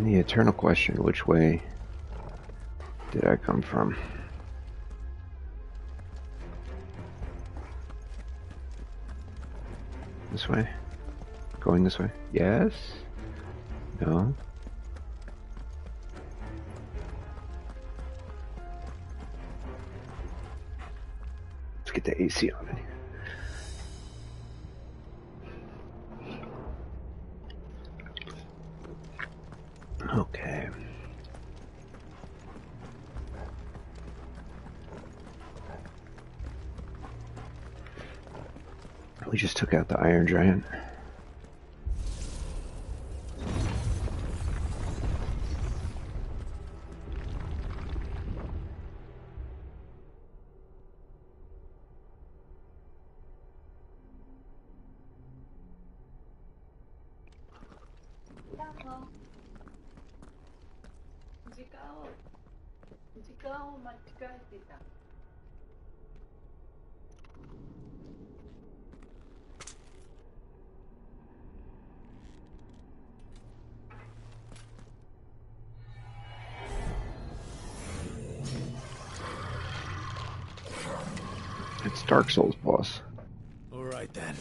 And the eternal question, which way did I come from? This way? Going this way? Yes? No? Let's get the AC on it. Okay. We just took out the Iron Giant. It's Dark Souls boss. All right then.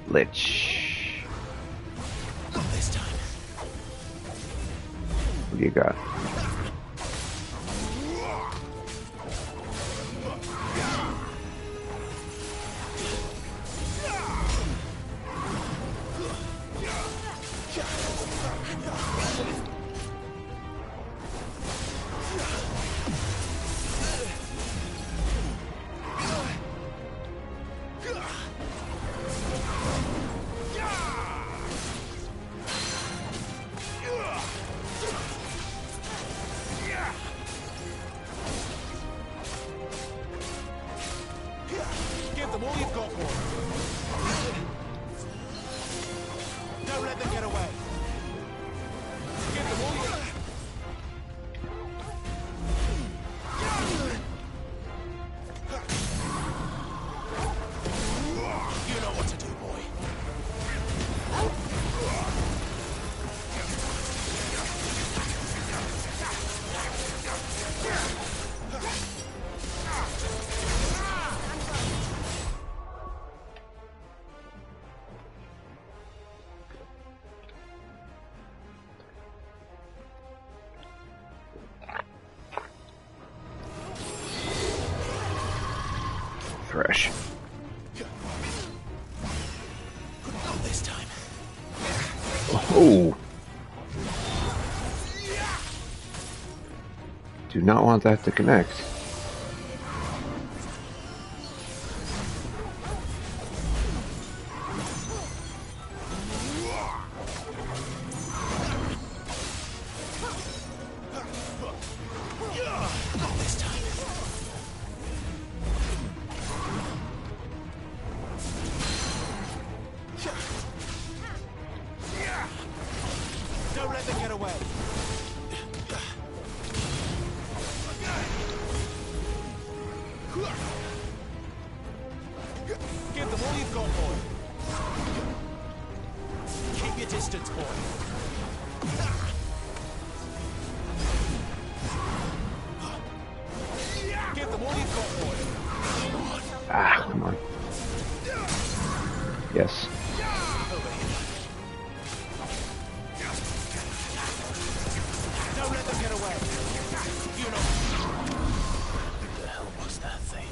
Lich. Not this time. What do you got? Fresh. Not this time. Oh. Do not want that to connect. Ah, come on. Yes. Don't let them get away. You know. What the hell was that thing?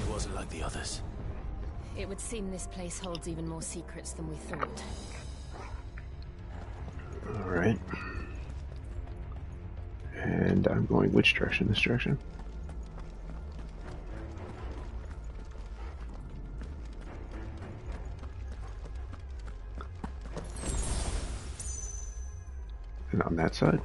It wasn't like the others. It would seem this place holds even more secrets than we thought. Alright. And I'm going which direction? This direction? And on that side?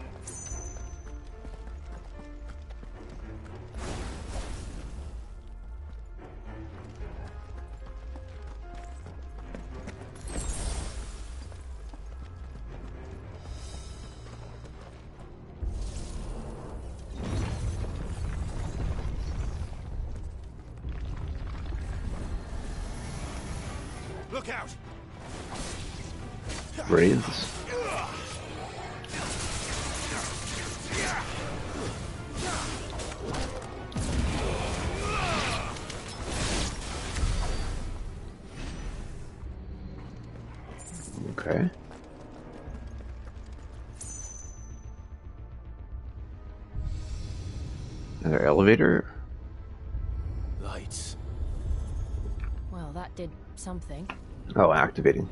Look out! Braids. Okay. Another elevator. Lights. Well, that did something. Oh, activating.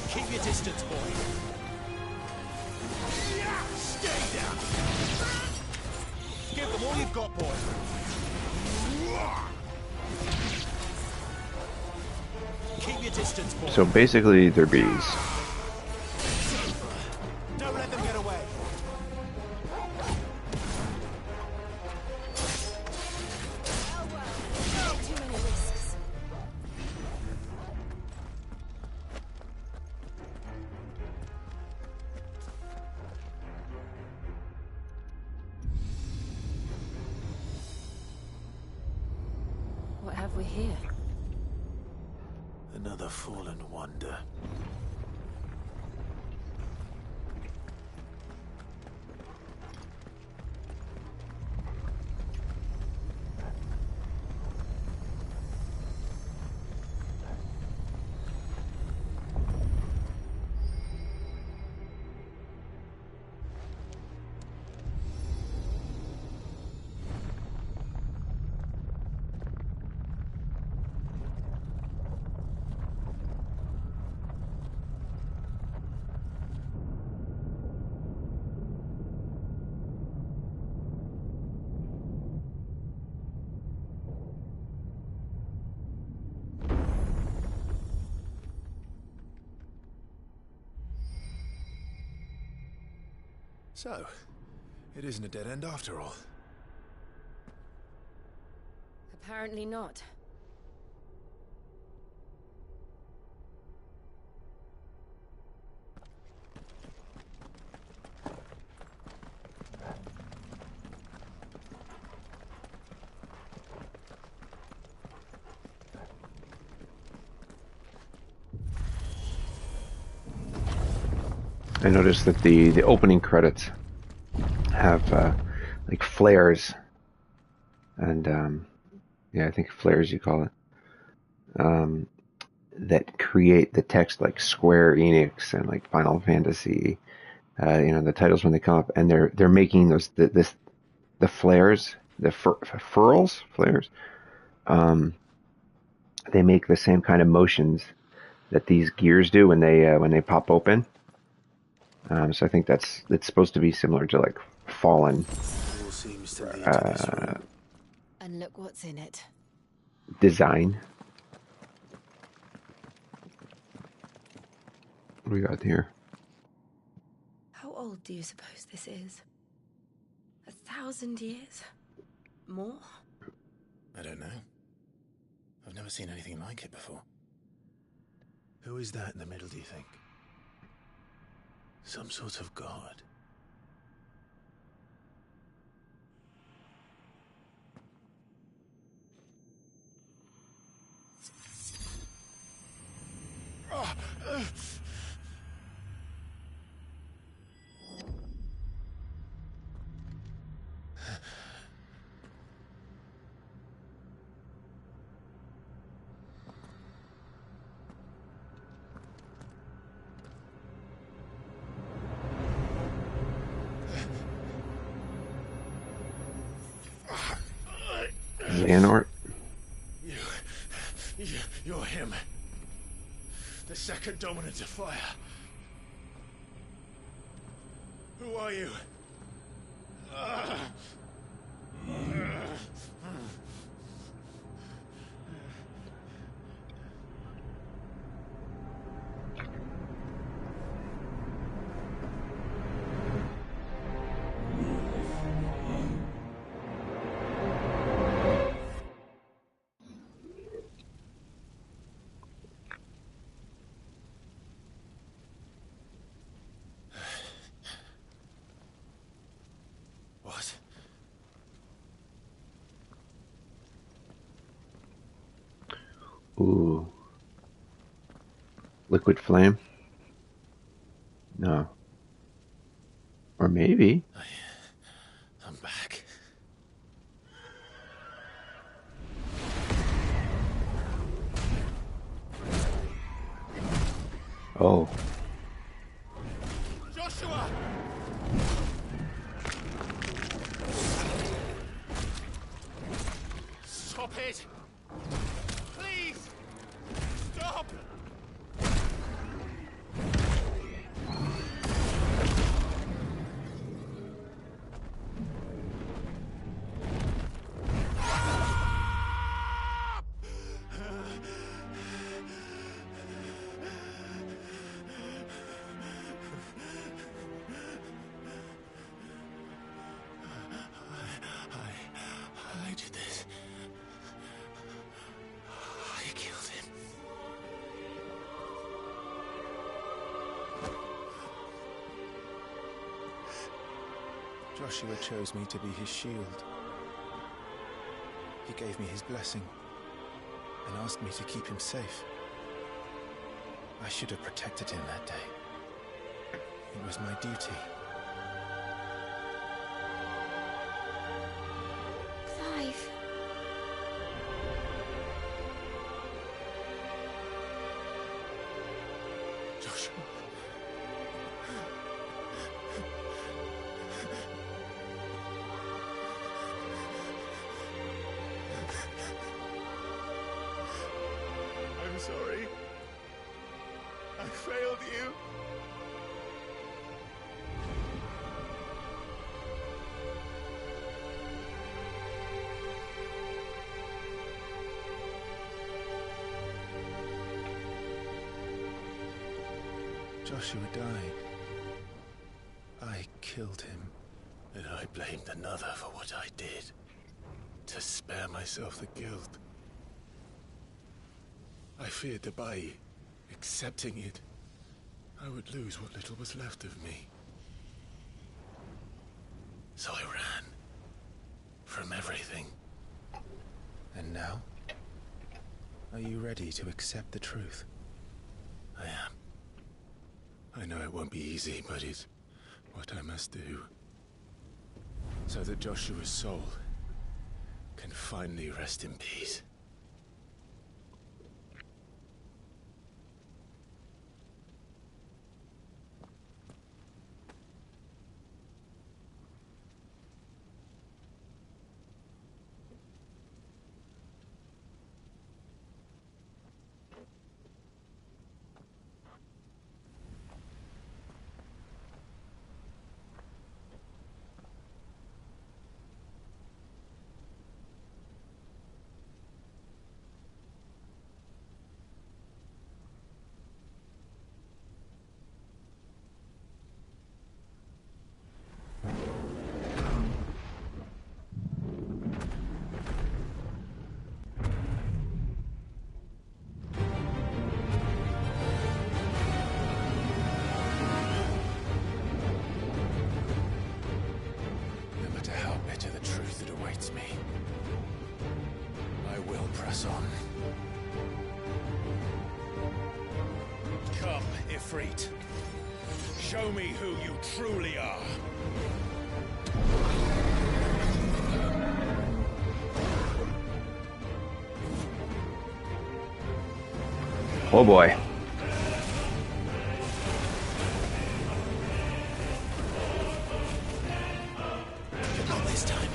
Keep your distance, boy. Stay down. Give them all you've got, boy. Keep your distance, boy. So basically, they're bees. Don't let them get away. Too many risks. What have we here? Another fallen wonder. So, it isn't a dead end after all. Apparently not. I noticed that the opening credits have like flares, and yeah, I think flares you call it, that create the text like Square Enix and like Final Fantasy. The titles when they come up, and they're making the flares, the flares. They make the same kind of motions that these gears do when they pop open. So I think it's supposed to be similar to like Fallen All seems to lead to this room. And look what's in it. design. What do we got here? How old do you suppose this is? 1,000 years? More? I don't know. I've never seen anything like it before. Who is that in the middle, do you think? Some sort of god. Xehanort? You're him. The second dominant of fire. Who are you? Ooh. Liquid flame? No. Or maybe. I'm back. Oh. Joshua! Stop it! Please! Stop! I did this. I killed him. Joshua chose me to be his shield. He gave me his blessing and asked me to keep him safe. I should have protected him that day. It was my duty. Clive. Joshua. I'm sorry. I failed you. Joshua died. I killed him. And I blamed another for what I did. To spare myself the guilt. I feared that by accepting it, I would lose what little was left of me. So I ran. From everything. And now? Are you ready to accept the truth? I am. I know it won't be easy, but it's what I must do. So that Joshua's soul can finally rest in peace. Me. I will press on. Come, Ifrit. Show me who you truly are. Oh boy. Not this time.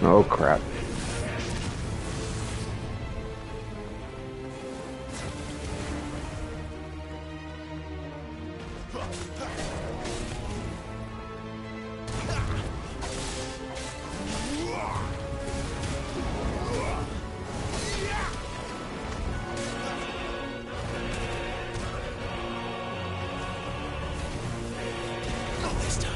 Oh crap. Not this time.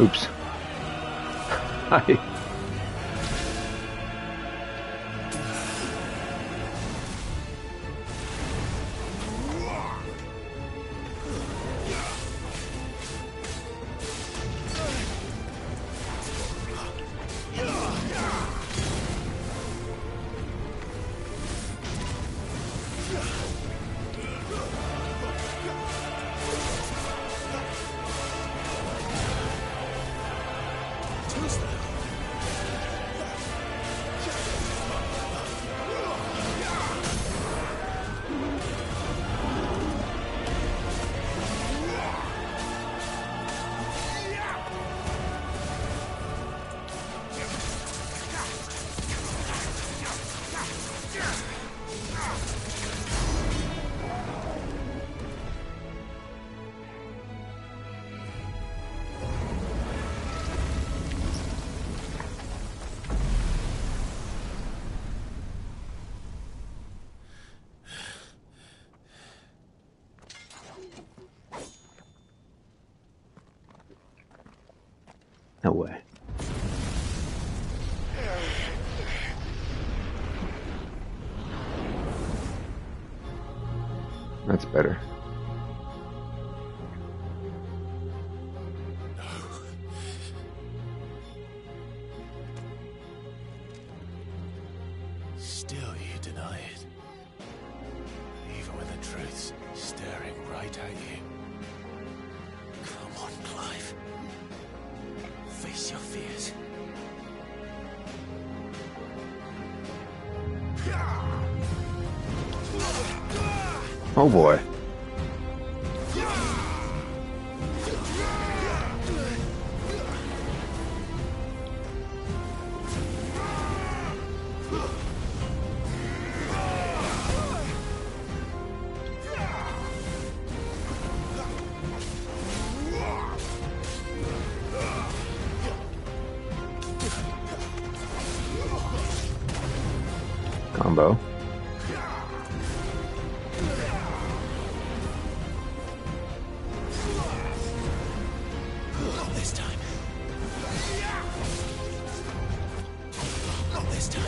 Oops. Hi. No way. That's better. Still you deny it. Even when the truth's staring right at you. Come on, Clive. Face your fears. Oh boy. Combo. Not this time. Not this time.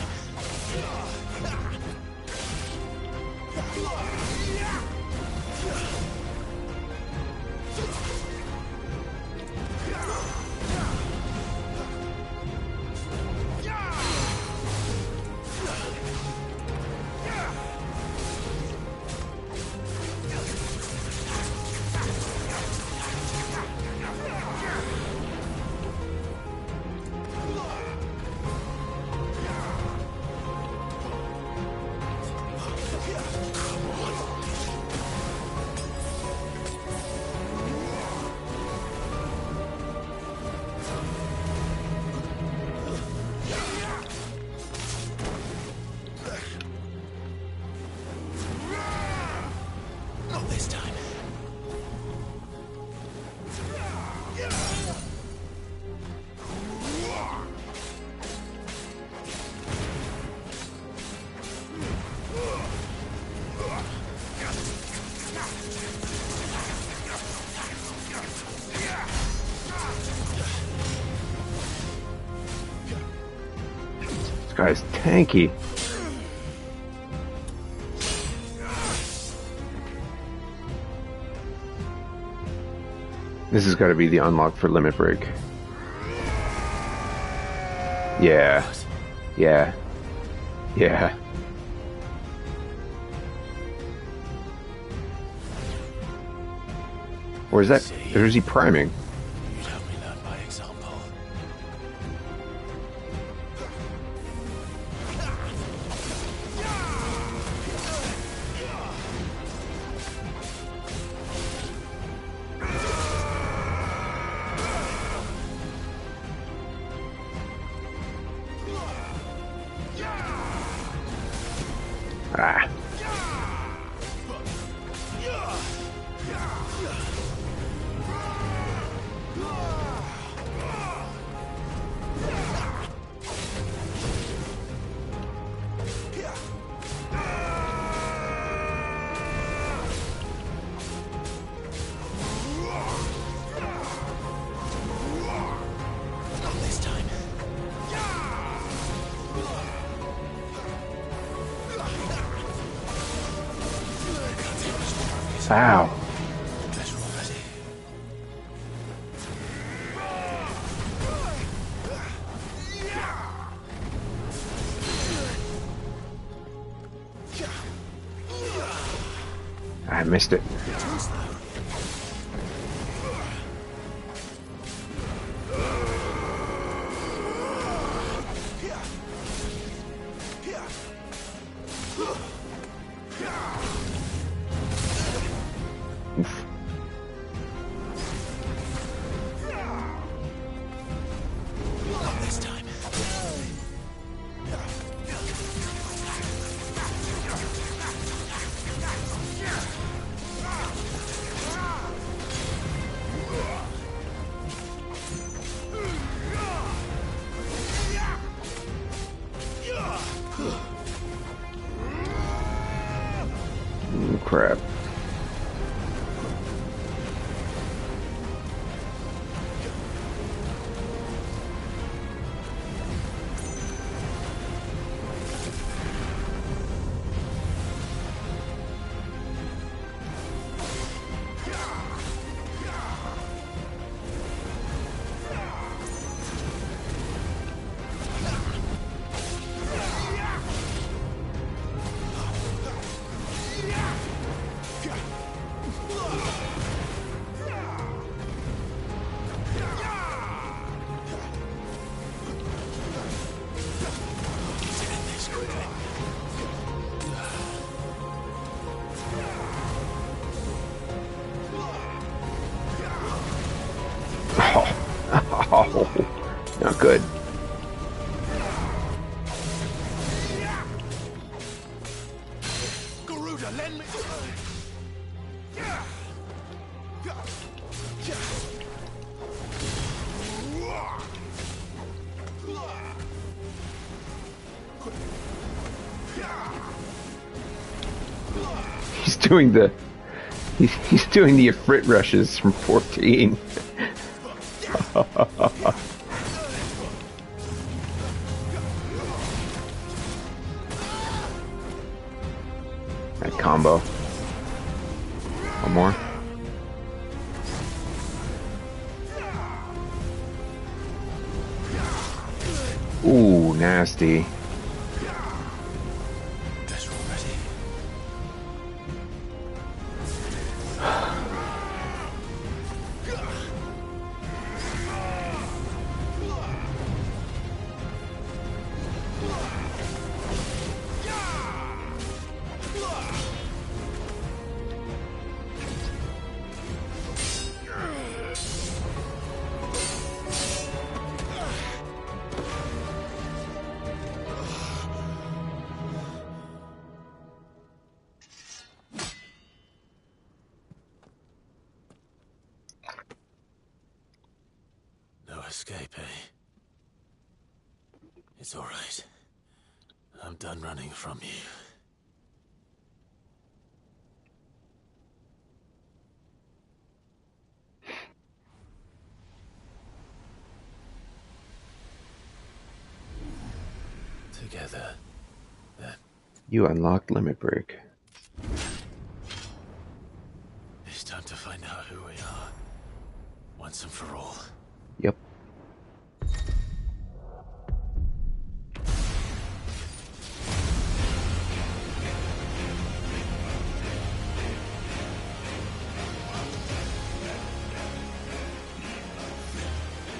Not this time. This guy's tanky. This has got to be the unlock for Limit Break. Yeah. Yeah. Yeah. Or is that... Or is he priming? You'd help me learn by example. Ah. Ow. Better already. I missed it. Oof. Not this time. Ooh, crap. Oh, not good. Garuda, lend me. He's doing the he's doing the Ifrit rushes from 14. That combo. One more. Ooh, nasty. Better already. No escape, eh? It's all right. I'm done running from you. Together, then. You unlocked Limit Break. It's time to find out who we are. Once and for all. Yep.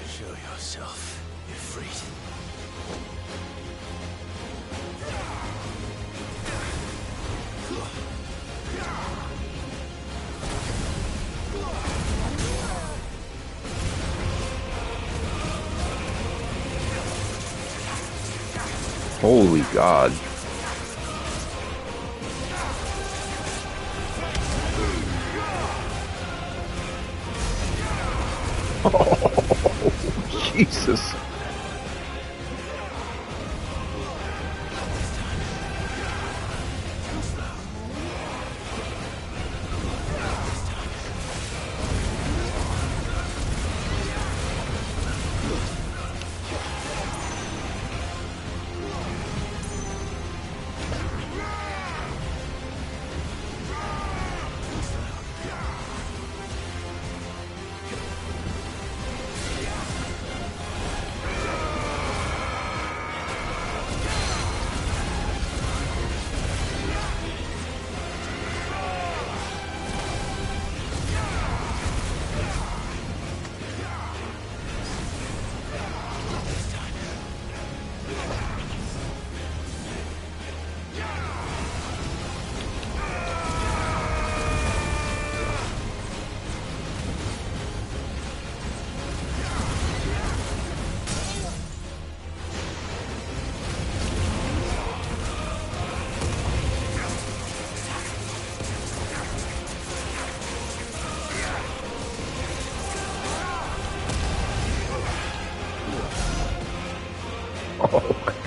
Show yourself, Ifrit. Holy God. Oh, Jesus.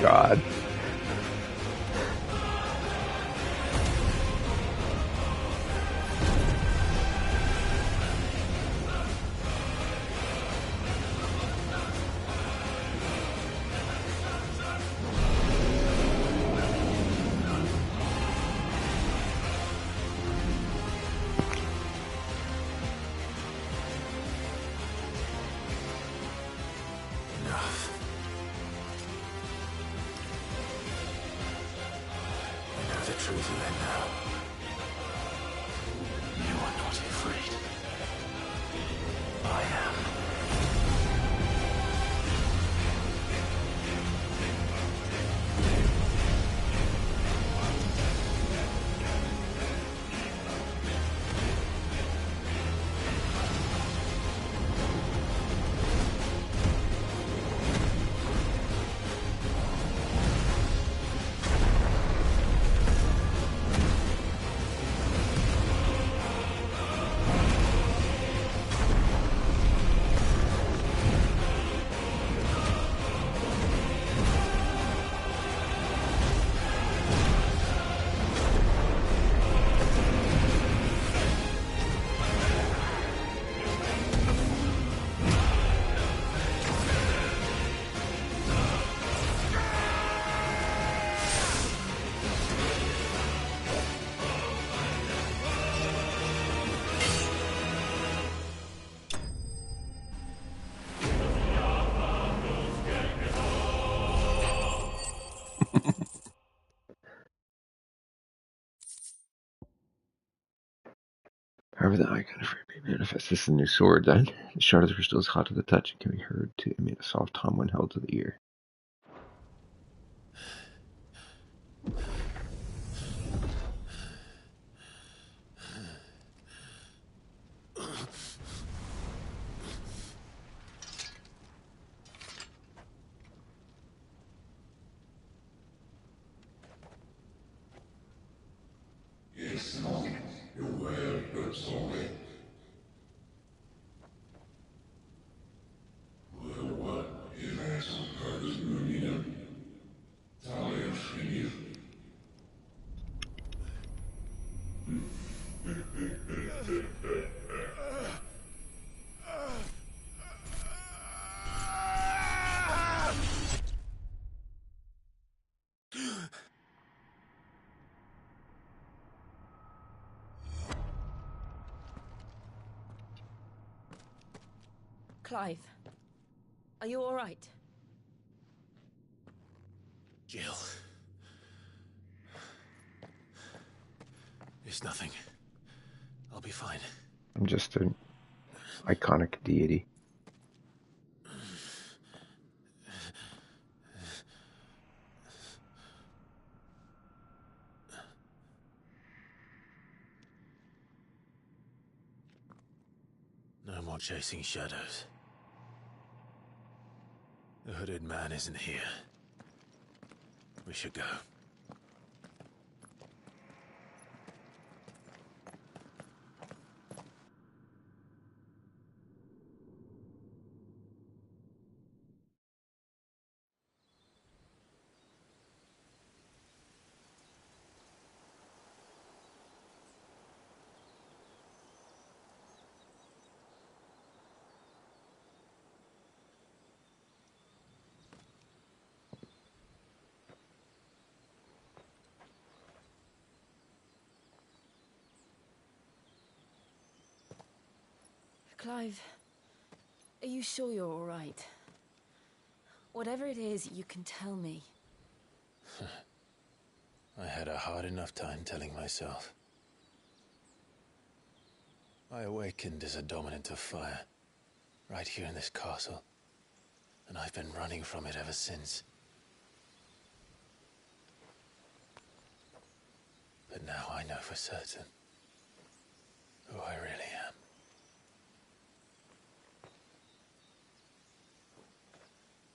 God. However, the icon of Ruby manifests. This is the new sword, then. The shard of the crystal is hot to the touch and can be heard to emit a soft hum when held to the ear. Clive, are you all right? Jill. It's nothing. I'll be fine. I'm just an iconic deity. No more chasing shadows. The hooded man isn't here. We should go. Clive, are you sure you're all right? Whatever it is, you can tell me. I had a hard enough time telling myself. I awakened as a dominant of fire, right here in this castle, and I've been running from it ever since. But now I know for certain who I really am.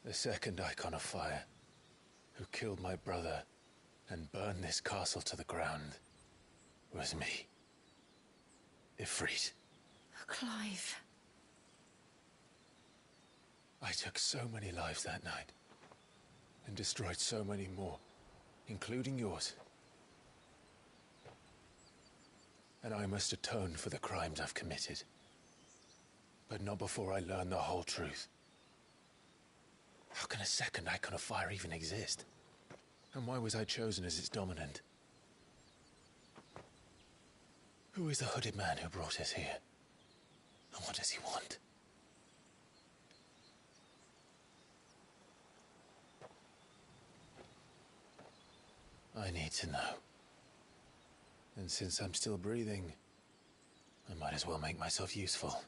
The second icon of fire, who killed my brother and burned this castle to the ground, was me. Ifrit. Clive. I took so many lives that night. and destroyed so many more, including yours. And I must atone for the crimes I've committed. But not before I learn the whole truth. How can a second icon of fire even exist? And why was I chosen as its dominant? Who is the hooded man who brought us here? And what does he want? I need to know. And since I'm still breathing, I might as well make myself useful.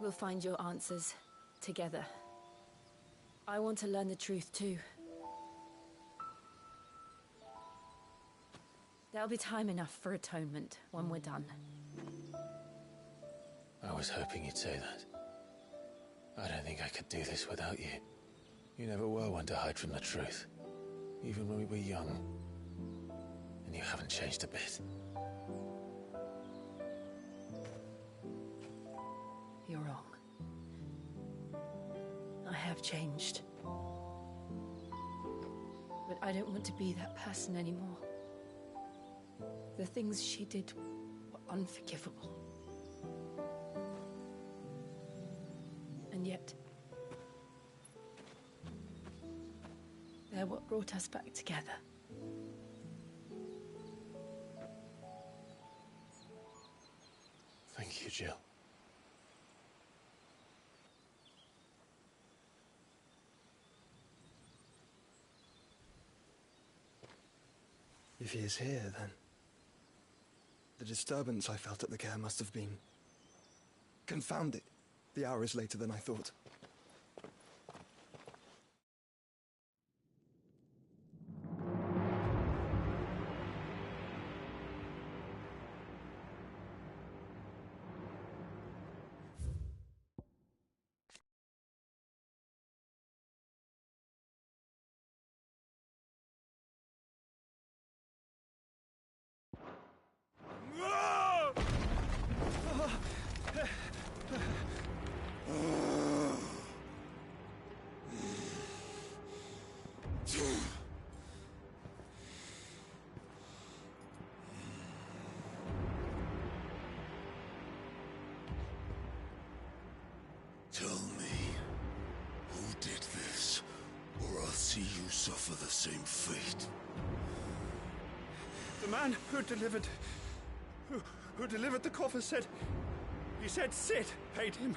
We'll find your answers together. I want to learn the truth too. There'll be time enough for atonement when we're done. I was hoping you'd say that. I don't think I could do this without you. You never were one to hide from the truth, even when we were young. And you haven't changed a bit. You're wrong. I have changed. But I don't want to be that person anymore. The things she did were unforgivable. And yet, they're what brought us back together. Thank you, Jill. If he is here, then the disturbance I felt at the care must have been confounded. The hour is later than I thought. Tell me, who did this, or I'll see you suffer the same fate. The man who delivered the coffer said Sid paid him.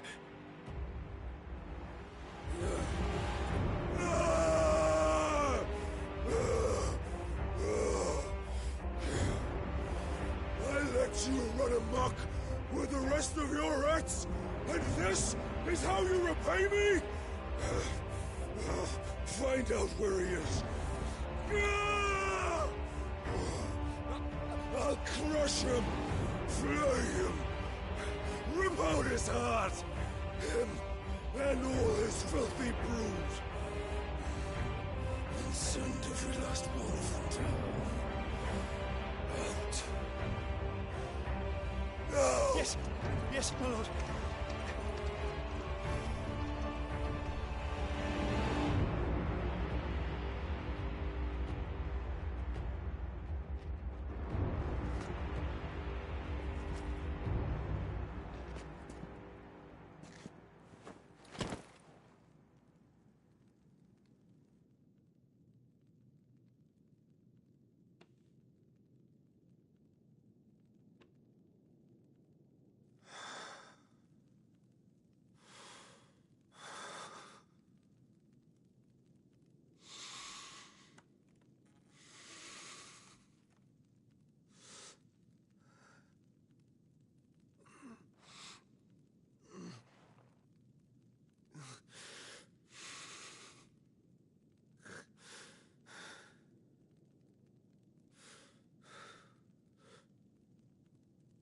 I let you run amok with the rest of your rats, and this is how you repay me? Find out where he is. I'll crush him, flay him, rip out his heart, him and all his filthy brood, and send every last one of them out. Now! Yes, my lord.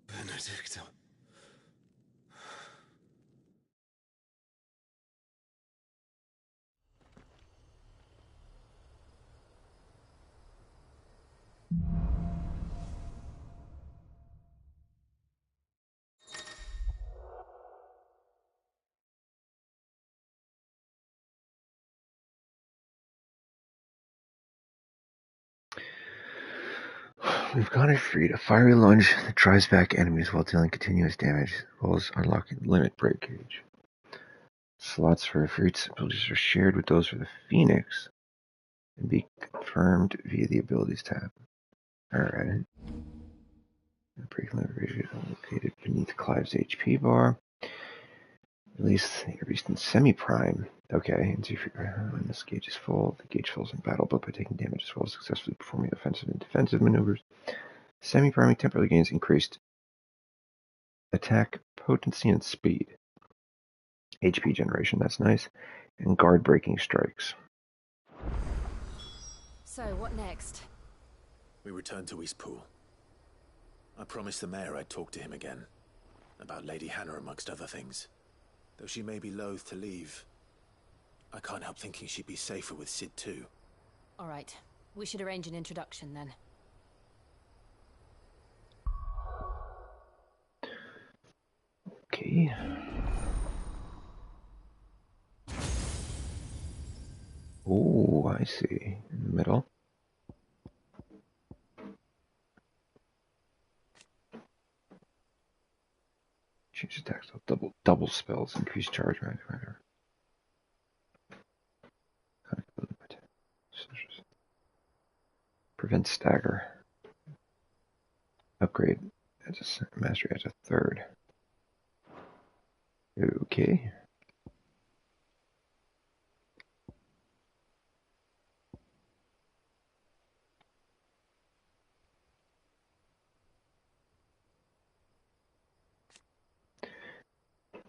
Benedicta. We've got it freed. A fiery lunge that drives back enemies while dealing continuous damage, as well as unlocking limit break gauge. Slots for Ifrit's abilities are shared with those for the Phoenix and be confirmed via the abilities tab. Alright. The break limit ratio is located beneath Clive's HP bar. Release in semi-prime. Okay, and see if when this gauge is full, the gauge fills in battle, but by taking damage as well as successfully performing offensive and defensive maneuvers. Semi-priming temporarily gains increased attack potency and speed. HP generation, that's nice. And guard breaking strikes. So, what next? We return to Eastpool. I promised the mayor I'd talk to him again. About Lady Hannah amongst other things. Though she may be loath to leave, I can't help thinking she'd be safer with Sid too. Alright, we should arrange an introduction then. Okay. Oh, I see. In the middle. Change attacks to double spells, increase charge matter. Prevent stagger. Upgrade as a mastery as a third. Okay.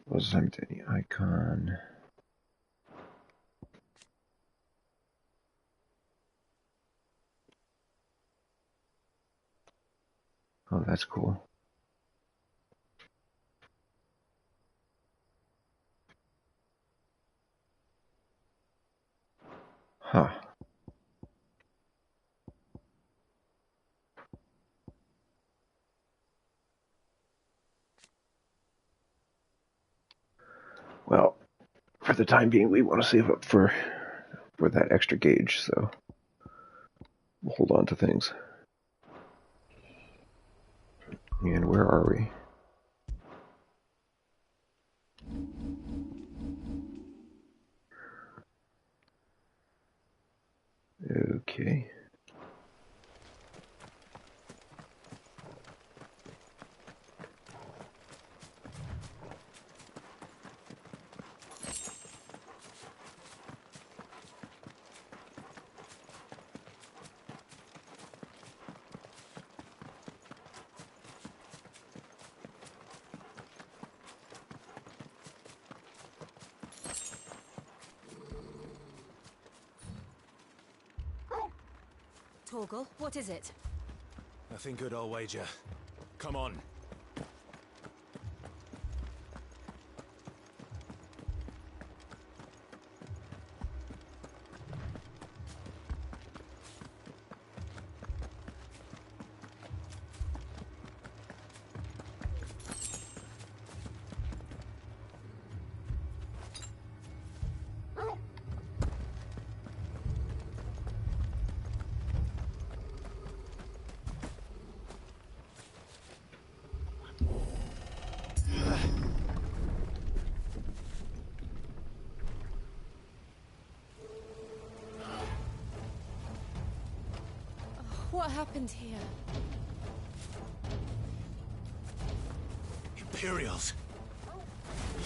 Was any icon? Oh, that's cool. Huh. Well, for the time being, we want to save up for that extra gauge, so we'll hold on to things. And where are we? Okay. Torgal, what is it? Nothing good, I'll wager. Come on. What happened here? Imperials!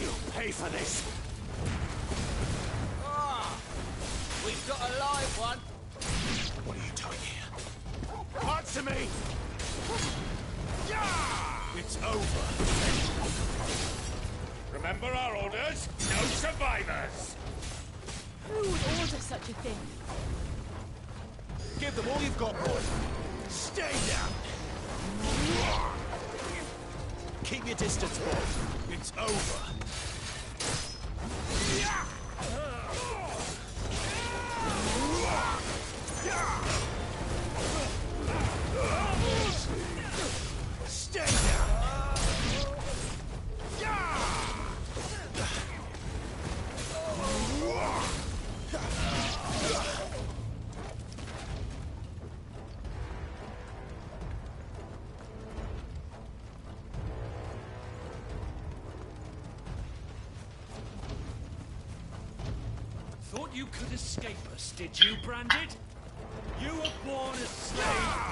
You'll pay for this! We've got a live one. What are you doing here? Answer me! It's over. Remember our orders? No survivors! Who would order such a thing? Give them all you've got, boy. Stay down. Keep your distance, boy. It's over. Stay down. Thought you could escape us, did you, Branded? You were born a slave,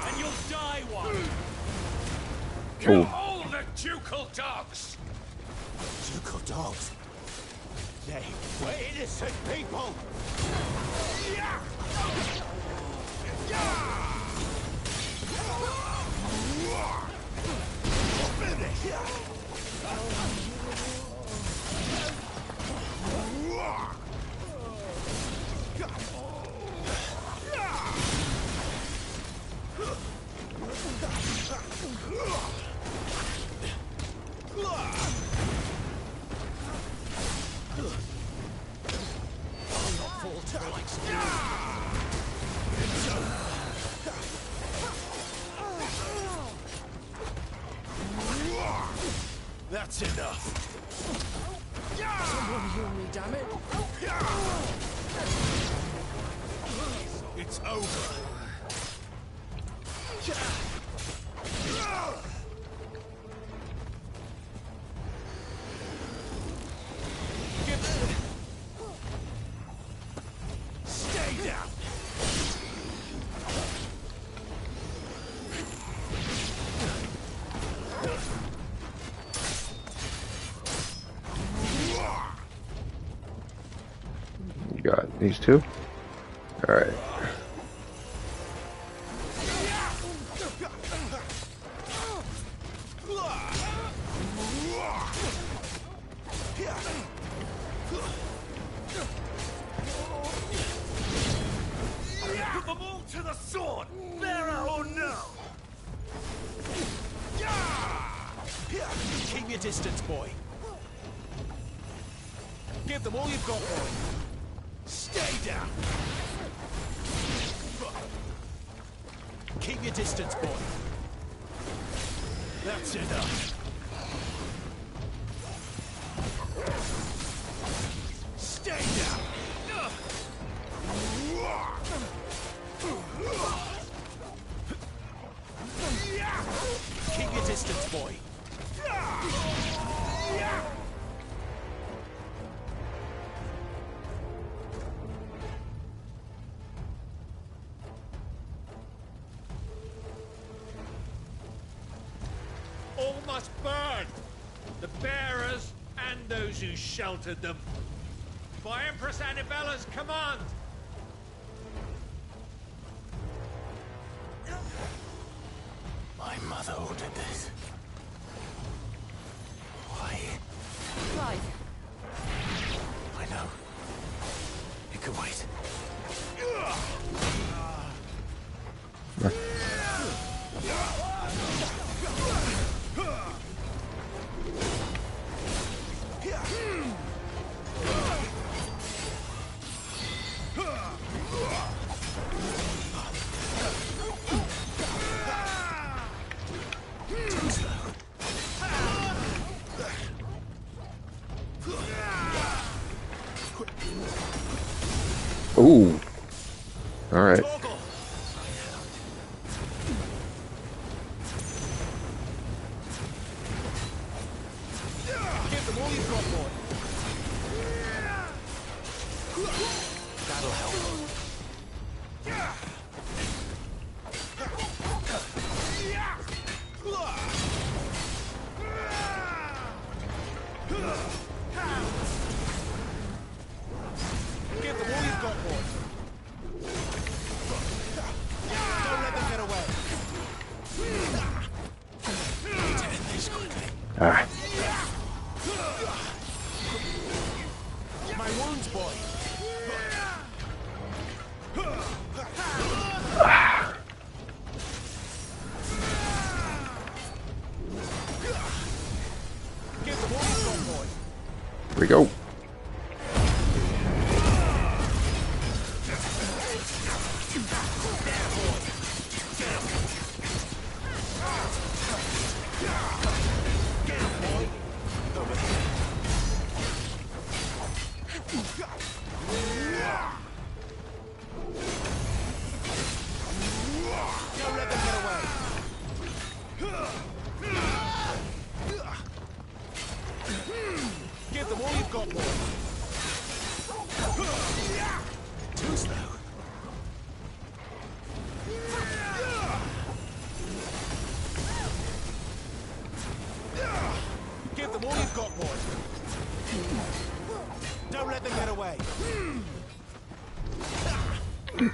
and you'll die one! Kill all the ducal dogs! Ducal dogs? They were innocent people! That's enough. Someone heal me, damn it. It's over. Stay down. Got these two. All right. Put them all to the sword, bearer or no. Keep your distance, boy. Give them all you've got, boy. Stay down. Keep your distance, boy. That's enough. Stay down. Keep your distance, boy. All must burn. The bearers and those who sheltered them. By Empress Annibella's command. My mother ordered this. Why? Clive, I know. It could wait. Ooh. All right. Give them all you've got, boy. That'll help. Give them all you've got, boy. Don't let them get away. Need to end this quickly. Ah. My wounds, boy. Give them all you've got, boy. Here we go. Much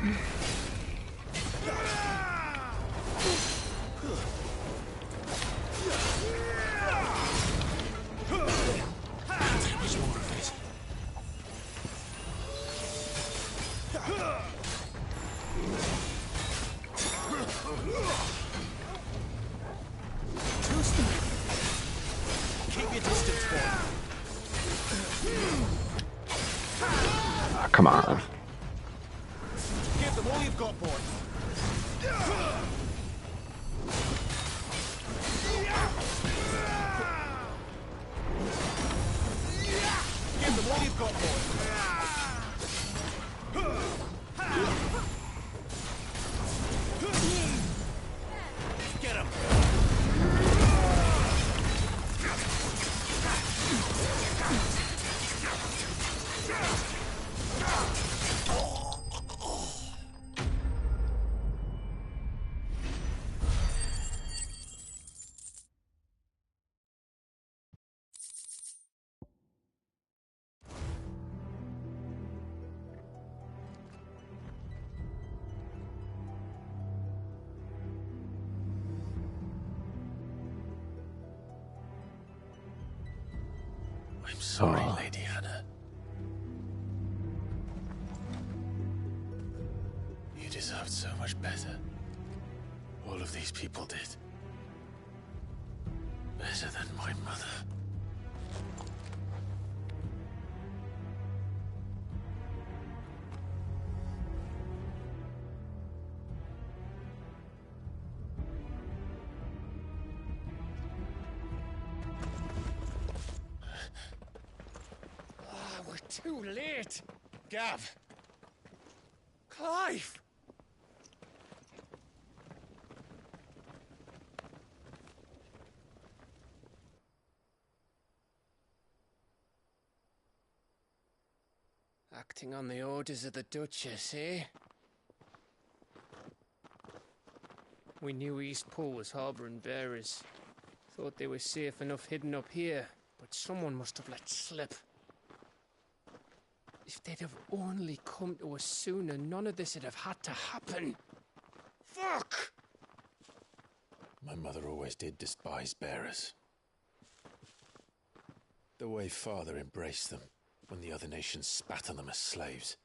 more of it. Keep your distance, boy. Ah, come on. Give them all you've got, boy. Give them all you've got, boy. Get him. I'm sorry, Oh. Lady Hannah. You deserved so much better. All of these people did. Better than my mother. We're too late. Gav. Clive. Acting on the orders of the Duchess, eh? We knew Eastpool was harbouring bearers. Thought they were safe enough hidden up here, but someone must have let slip. If they'd have only come to us sooner, none of this would have had to happen. Fuck! My mother always did despise bearers. The way Father embraced them when the other nations spat on them as slaves.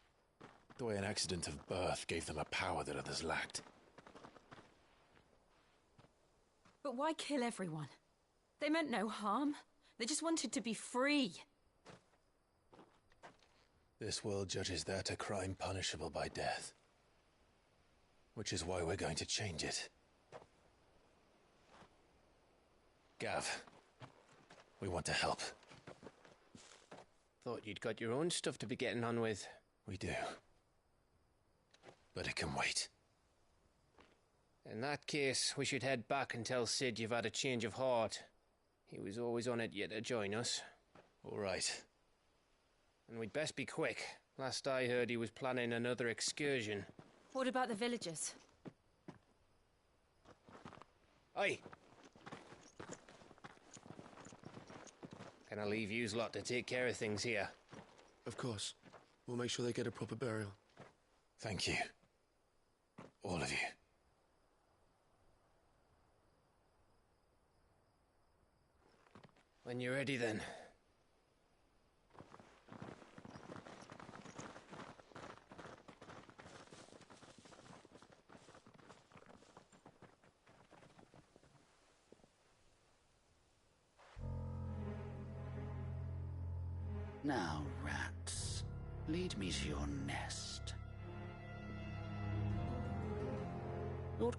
The way an accident of birth gave them a power that others lacked. But why kill everyone? They meant no harm. They just wanted to be free. This world judges that a crime punishable by death. Which is why we're going to change it. Gav, we want to help. Thought you'd got your own stuff to be getting on with. We do. But it can wait. In that case, we should head back and tell Sid you've had a change of heart. He was always on it yet to join us. All right. And we'd best be quick. Last I heard, he was planning another excursion. What about the villagers? Aye. Can I leave yous lot to take care of things here? Of course. We'll make sure they get a proper burial. Thank you. All of you. When you're ready, then. Now, rats, lead me to your nest. Lord...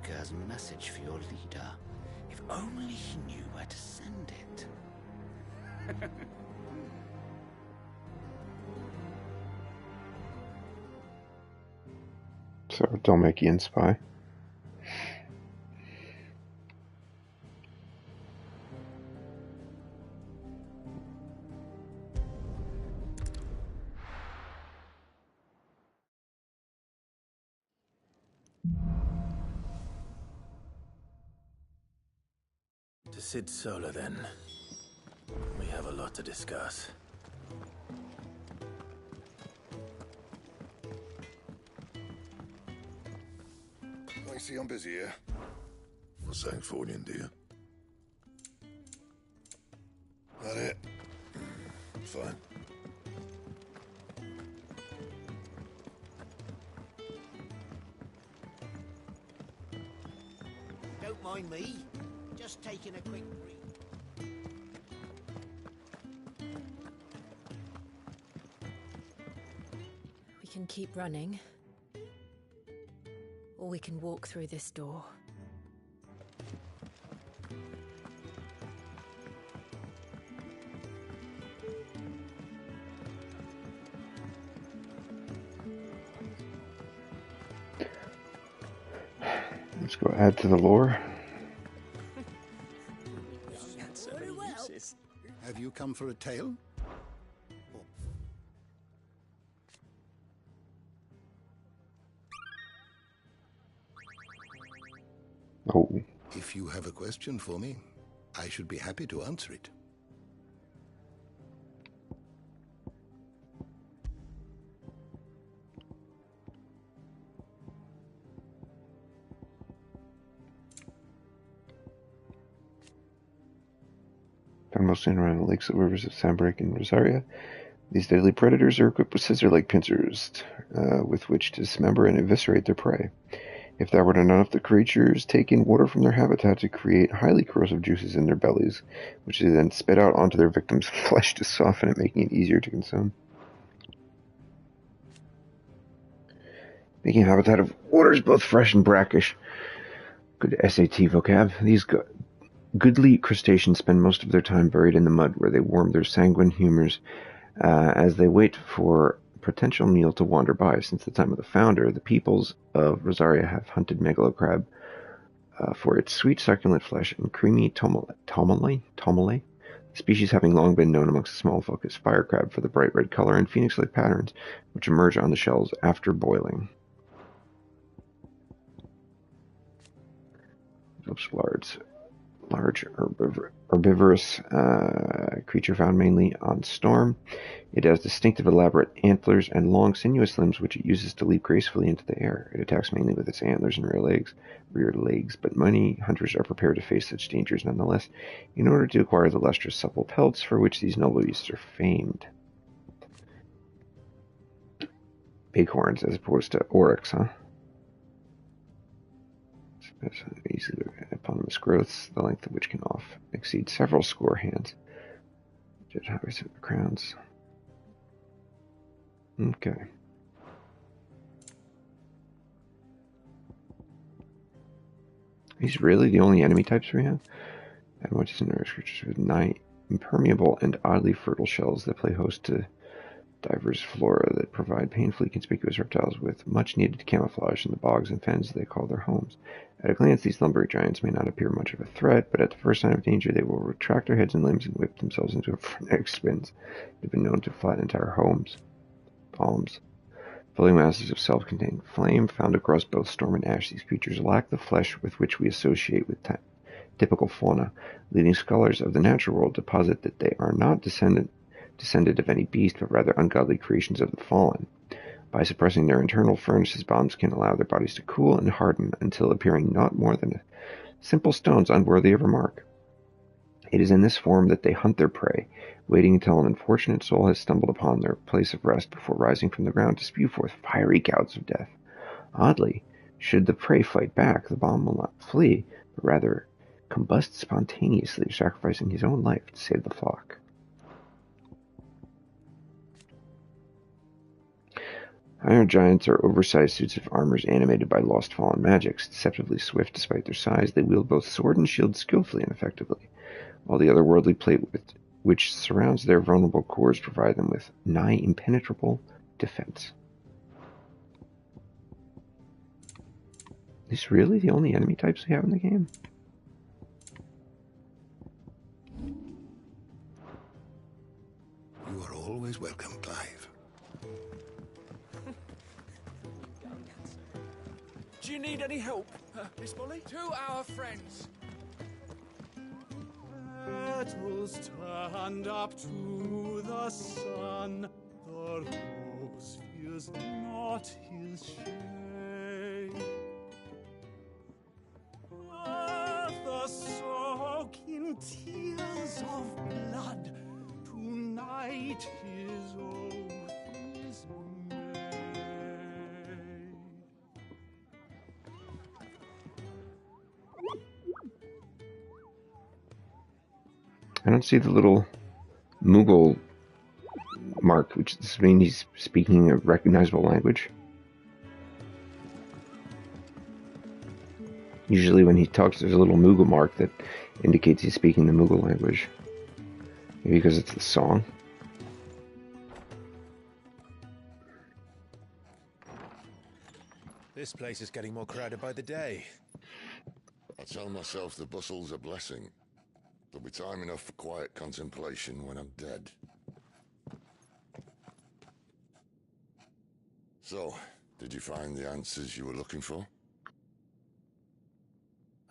Edgar's message for your leader. If only he knew where to send it. So, Dhalmekian spy. To Sid Solar, then. We have a lot to discuss. I see I'm busy here. What's something for you, dear? That it? Fine. Don't mind me. Just taking a quick breathe. We can keep running. Or we can walk through this door. Let's go add to the lore. Very well. Have you come for a tale? Oh. If you have a question for me, I should be happy to answer it. Found mostly around the lakes and rivers of Sandbreak and Rosaria. These deadly predators are equipped with scissor-like pincers, with which to dismember and eviscerate their prey. If that were not enough, the creatures take in water from their habitat to create highly corrosive juices in their bellies, which they then spit out onto their victims' flesh to soften it, making it easier to consume. Making a habitat of waters both fresh and brackish. Good SAT vocab. These goodly crustaceans spend most of their time buried in the mud, where they warm their sanguine humors as they wait for a potential meal to wander by. Since the time of the founder, the peoples of Rosaria have hunted megalocrab for its sweet, succulent flesh and creamy tomole, the species having long been known amongst the small focus fire crab for the bright red color and phoenix-like patterns which emerge on the shells after boiling. Large herbivorous creature found mainly on storm. It has distinctive elaborate antlers and long sinuous limbs which it uses to leap gracefully into the air. It attacks mainly with its antlers and rear legs, but many hunters are prepared to face such dangers nonetheless in order to acquire the lustrous supple pelts for which these noble beasts are famed. Bighorns as opposed to oryx, huh? Easily eponymous growths, the length of which can often exceed several score hands. Judge highways of the crowns. Okay. These really the only enemy types we have? And which is nourished creatures with 9 impermeable and oddly fertile shells that play host to diverse flora that provide painfully conspicuous reptiles with much needed camouflage in the bogs and fens they call their homes. At a glance, these lumbering giants may not appear much of a threat, but at the first sign of danger they will retract their heads and limbs and whip themselves into frenetic spins. They've been known to flatten entire palms. Floating masses of self-contained flame found across both storm and ash, these creatures lack the flesh with which we associate with typical fauna, leading scholars of the natural world to posit that they are not descended of any beast, but rather ungodly creations of the fallen. By suppressing their internal furnaces, bombs can allow their bodies to cool and harden until appearing not more than simple stones unworthy of remark. It is in this form that they hunt their prey, waiting until an unfortunate soul has stumbled upon their place of rest before rising from the ground to spew forth fiery gouts of death. Oddly, should the prey fight back, the bomb will not flee, but rather combust spontaneously, sacrificing his own life to save the flock. Iron giants are oversized suits of armor animated by lost fallen magics. Deceptively swift despite their size, they wield both sword and shield skillfully and effectively, while the otherworldly plate which surrounds their vulnerable cores provide them with nigh impenetrable defense. Is this really the only enemy types we have in the game? You are always welcome, Clive. Do you need any help, Miss Molly? To our friends. Petals turned up to the sun. The rose feels not his shade. The soak in tears of blood. Tonight his oath is made. I don't see the little Moogle mark, which means he's speaking a recognizable language. Usually when he talks, there's a little Moogle mark that indicates he's speaking the Moogle language. Maybe because it's the song. This place is getting more crowded by the day. I tell myself the bustle's a blessing. There'll be time enough for quiet contemplation when I'm dead. So, did you find the answers you were looking for?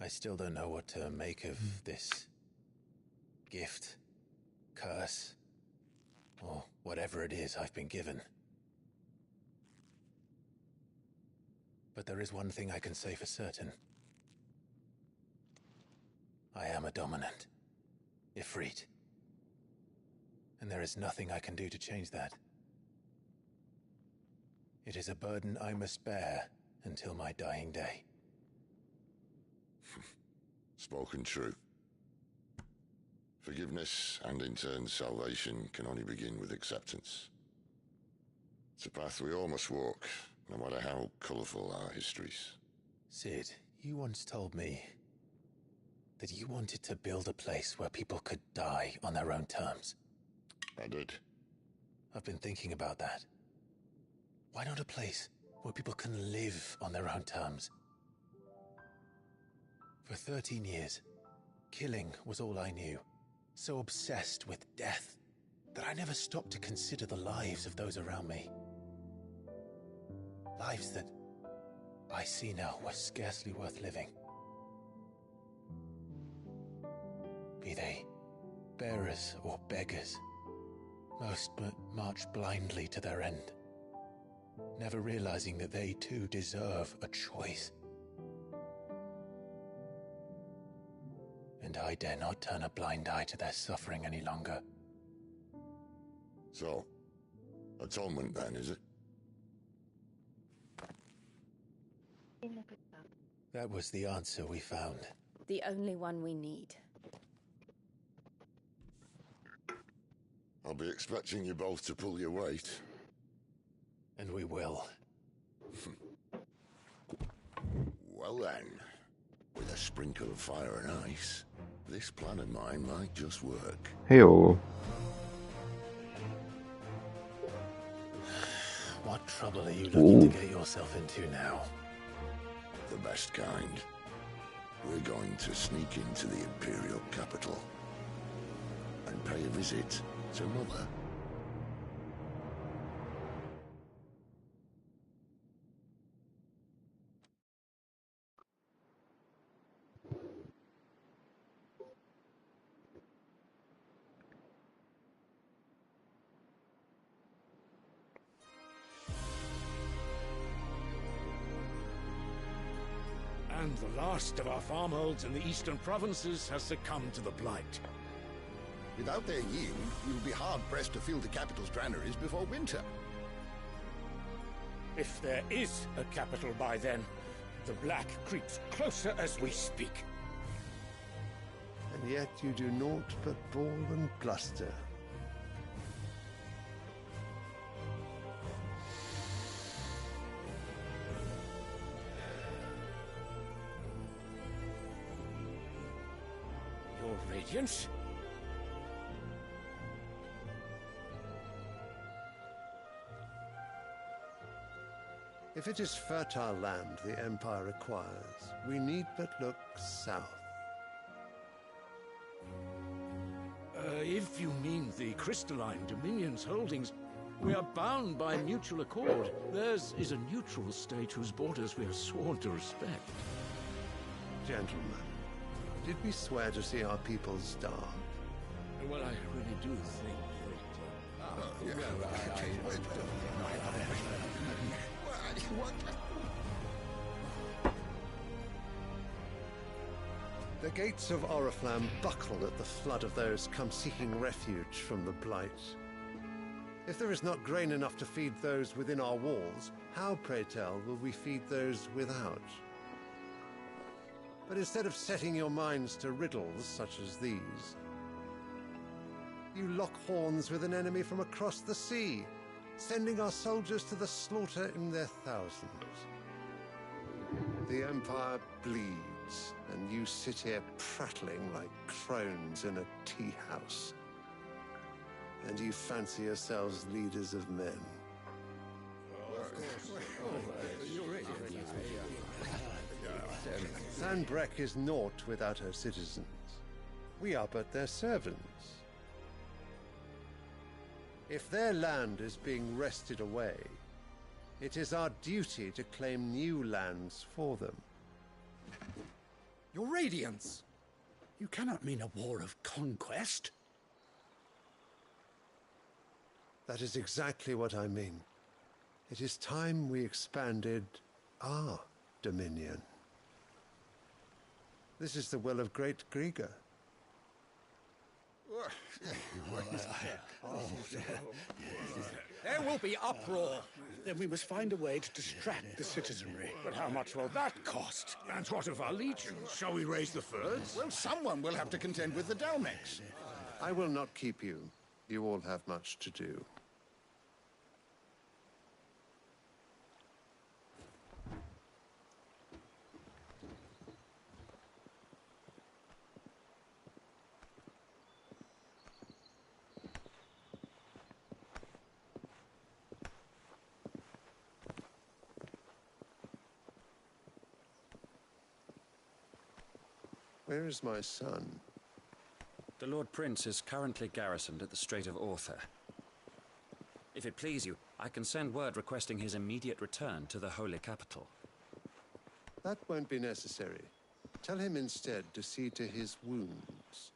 I still don't know what to make of this gift, curse, or whatever it is I've been given. But there is one thing I can say for certain. I am a dominant, Ifrit. And there is nothing I can do to change that. It is a burden I must bear until my dying day. Spoken true. Forgiveness and in turn salvation can only begin with acceptance. It's a path we all must walk, no matter how colourful our histories. Sid, you once told me that you wanted to build a place where people could die on their own terms. I did. I've been thinking about that. Why not a place where people can live on their own terms? For 13 years, killing was all I knew. So obsessed with death that I never stopped to consider the lives of those around me. Lives that I see now were scarcely worth living. Be they bearers or beggars, most march blindly to their end, never realizing that they too deserve a choice. And I dare not turn a blind eye to their suffering any longer. So, atonement then, is it? That was the answer we found. The only one we need. I'll be expecting you both to pull your weight. And we will. Well then, with a sprinkle of fire and ice, this plan of mine might just work. Hey-oh. What trouble are you looking to get yourself into now? The best kind. We're going to sneak into the Imperial capital and pay a visit to Mother. And the last of our farmholds in the eastern provinces has succumbed to the blight. Without their yield, we will be hard-pressed to fill the capital's granaries before winter. If there is a capital by then, the black creeps closer as we speak. And yet you do naught but bawl and bluster. Radiance? If it is fertile land the Empire requires, we need but look south. If you mean the crystalline Dominion's holdings, we are bound by mutual accord. Theirs is a neutral state whose borders we are sworn to respect. Gentlemen, did we swear to see our people starve? Well, I really do think The gates of Oriflamme buckle at the flood of those come seeking refuge from the Blight. If there is not grain enough to feed those within our walls, how, pray tell, will we feed those without? But instead of setting your minds to riddles such as these, you lock horns with an enemy from across the sea, sending our soldiers to the slaughter in their thousands. The Empire bleeds, and you sit here prattling like crones in a tea house. And you fancy yourselves leaders of men. Sanbreque is naught without her citizens. We are but their servants. If their land is being wrested away, it is our duty to claim new lands for them. Your Radiance! You cannot mean a war of conquest. That is exactly what I mean. It is time we expanded our dominion. This is the will of great Grieger. There will be uproar. Then we must find a way to distract the citizenry. But how much will that cost? And what of our legions? Shall we raise the furs? Well, someone will have to contend with the Dalmex. I will not keep you. You all have much to do. Where is my son? The Lord Prince is currently garrisoned at the Strait of Arthur. If it please you, I can send word requesting his immediate return to the Holy Capital. That won't be necessary. Tell him instead to see to his wounds.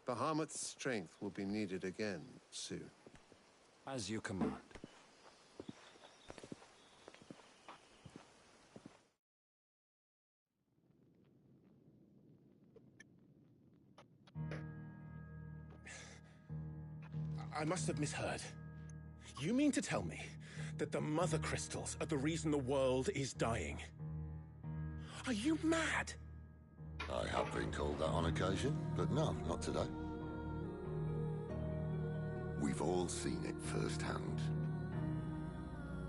Bahamut's strength will be needed again soon. As you command. I must have misheard. You mean to tell me that the Mother Crystals are the reason the world is dying? Are you mad? I have been called that on occasion, but no, not today. We've all seen it firsthand.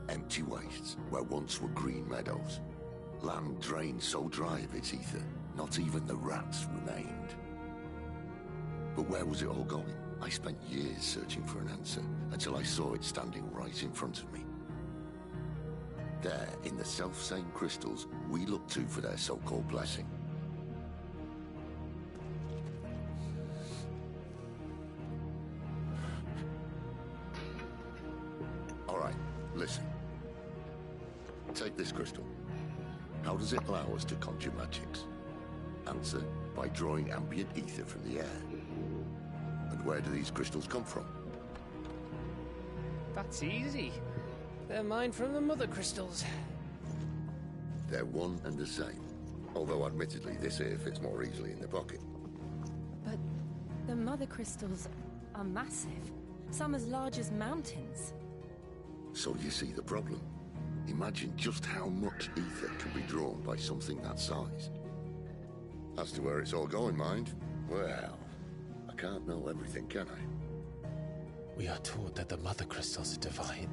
Empty wastes where once were green meadows. Land drained so dry of its ether, not even the rats remained. But where was it all going? I spent years searching for an answer, until I saw it standing right in front of me. There, in the self-same crystals we look to for their so-called blessing. All right, listen. Take this crystal. How does it allow us to conjure magics? Answer, by drawing ambient ether from the air. And where do these crystals come from? That's easy. They're mined from the Mother Crystals. They're one and the same. Although admittedly this here fits more easily in the pocket. But the Mother Crystals are massive. Some as large as mountains. So you see the problem. Imagine just how much ether can be drawn by something that size. As to where it's all going, mind, well, I can't know everything, can I? We are taught that the Mother Crystals are divine.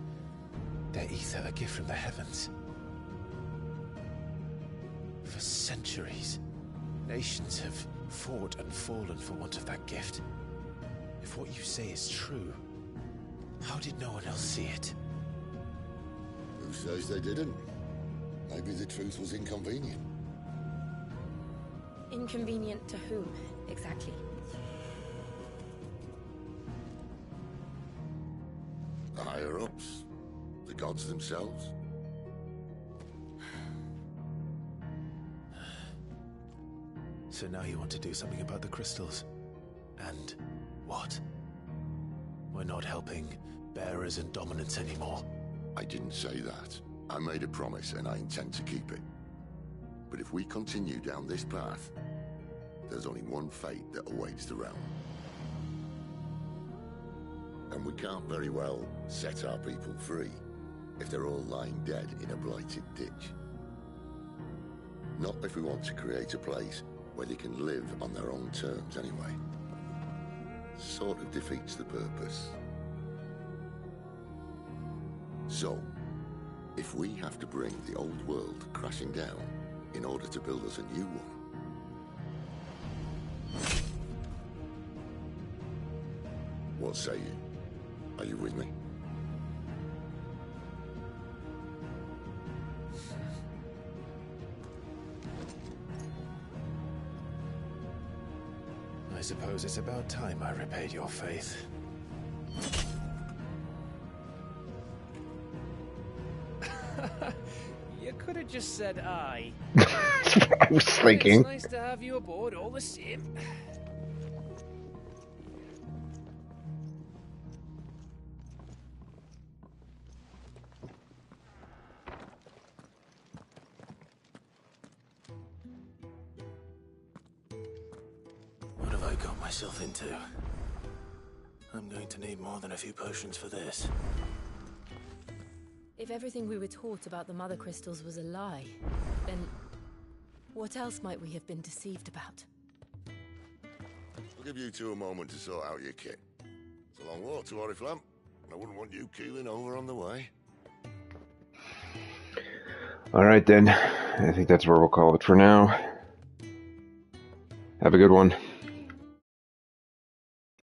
Their ether a gift from the heavens. For centuries, nations have fought and fallen for want of that gift. If what you say is true, how did no one else see it? Who says they didn't? Maybe the truth was inconvenient. Inconvenient to whom, exactly? The higher-ups, the gods themselves. So now you want to do something about the crystals. And what? We're not helping bearers and dominants anymore. I didn't say that. I made a promise and I intend to keep it. But if we continue down this path, there's only one fate that awaits the realm. And we can't very well set our people free if they're all lying dead in a blighted ditch. Not if we want to create a place where they can live on their own terms anyway. Sort of defeats the purpose. So, if we have to bring the old world crashing down in order to build us a new one, what say you? Are you with me? I suppose it's about time I repaid your faith. You could have just said aye. I was thinking. It's nice to have you aboard all the same. What have I got myself into? I'm going to need more than a few potions for this. If everything we were taught about the Mother Crystals was a lie, then what else might we have been deceived about? I'll give you two a moment to sort out your kit. It's a long walk to Oriflamme, and I wouldn't want you keeling over on the way. All right, then. I think that's where we'll call it for now. Have a good one.